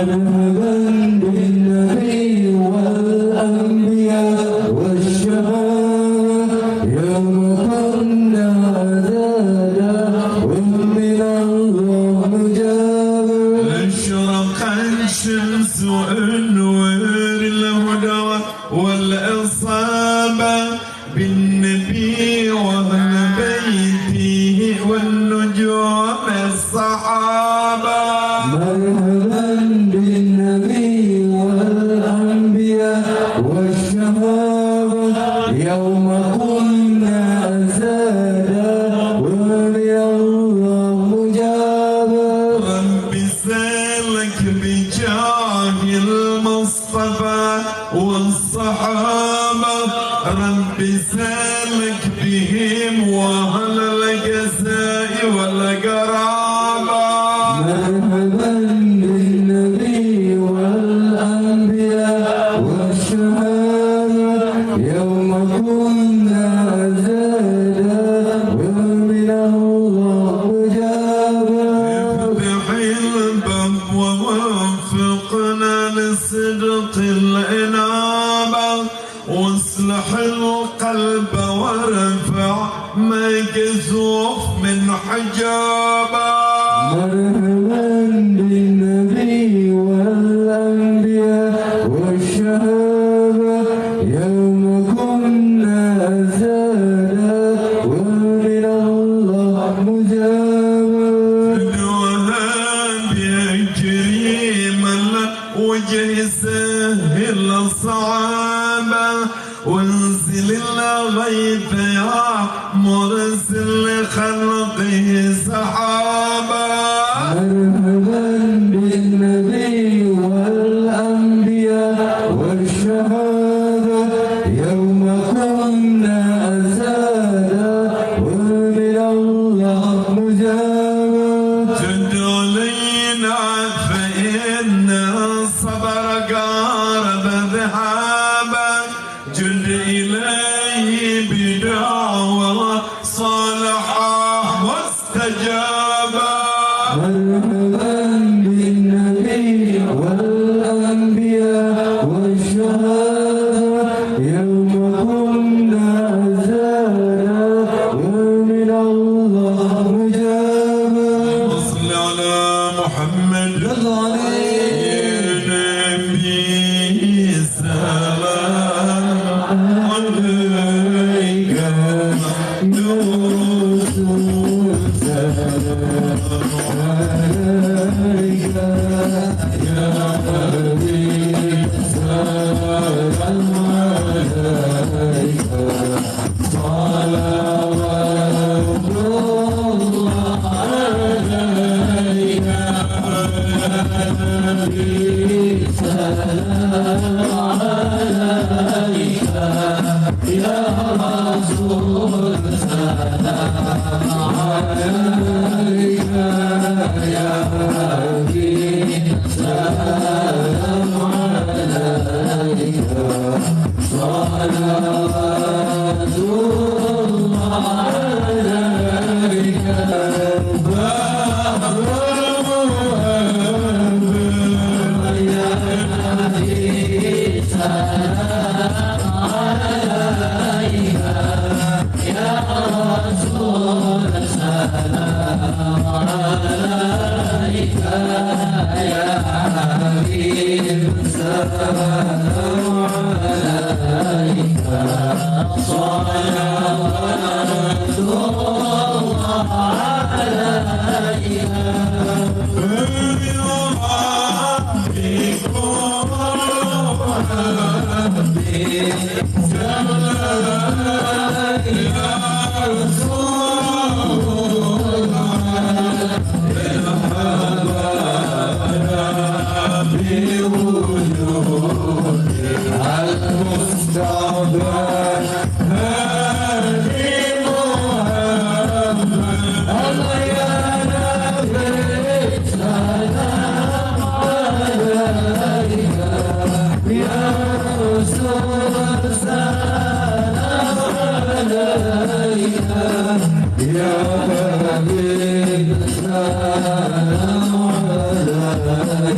مرحبا بالنبي والأنبياء والشهداء يوم كنا عذابا ومن الله مجابا اشرق الشمس وانور الهدى والإصابة بالنبي وأهل بيته والنجوم الصحابة مرحبا بالنبي والأنبياء والشهداء يوم كنا أزادا ومن الله مجابا رب سالك بجاه المصطفى والصحابة رب سالك بهم وأهل الجزاء والقرابة مرحبا بالنبي والأنبياء والشهداء يوم كنا أزادا ومن الله مجابا افتح الباب ووفقنا لصدق الإنابة واصلح القلب وارفع ما كسوف من حجابه مرحبا بالنبي والأنبياء والشهداء يوم كنا أزادا ومن الله مجابا الوهاب يجري من وجه سهل صعابا وانزل الغيث يا مرسل خلقه سحابا مرحبا بالنبي والأنبياء والشهداء يوم كنا أزادا ومن الله مجابا جد علينا فإن الصبر قارب ذهابا جد إليه بدعوة صالحة مستجابة مرحبا بالنبي والأنبياء والشهداء يوم كنا أزادا ومن الله مجابا صل على محمد صلى عليه يا نبي سلام عليك نور سلام عليك يا حبيب سلام عليك صلوات الله عليك سلام عليك يا رسول سلام عليك يا حبيب سلام عليك صلوات الله عليك يا حبيب سلام عليك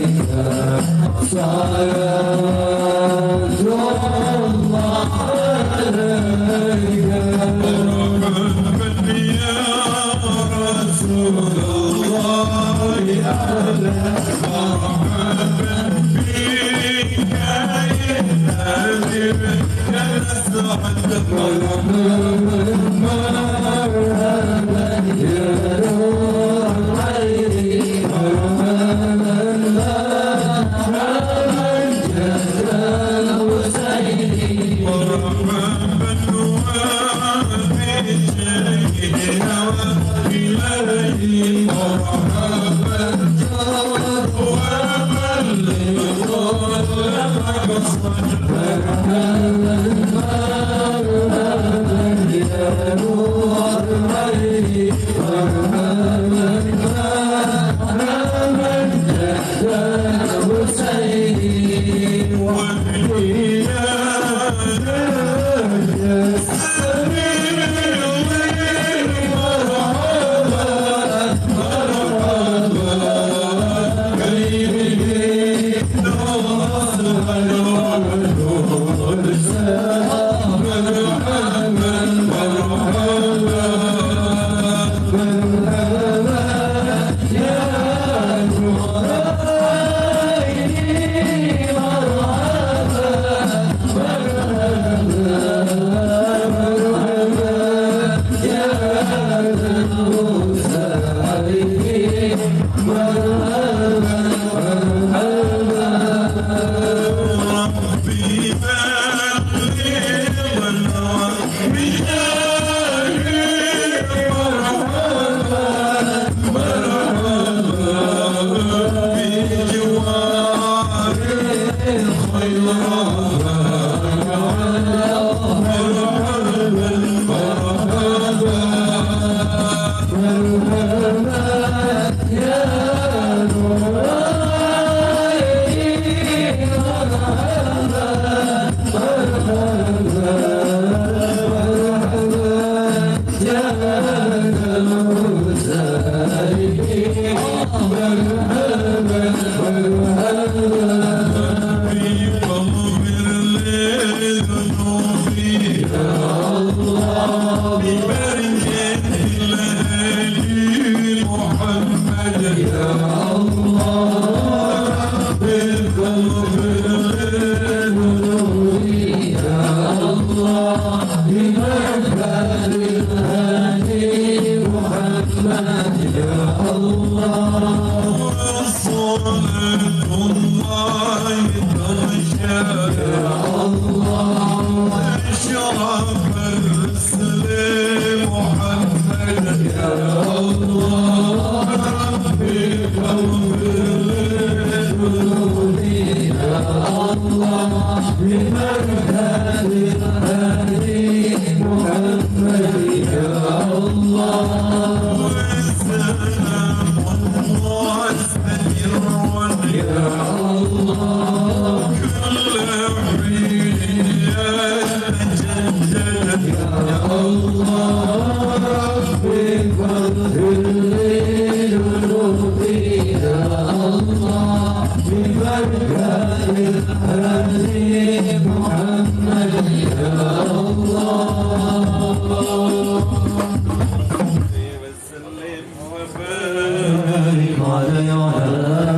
على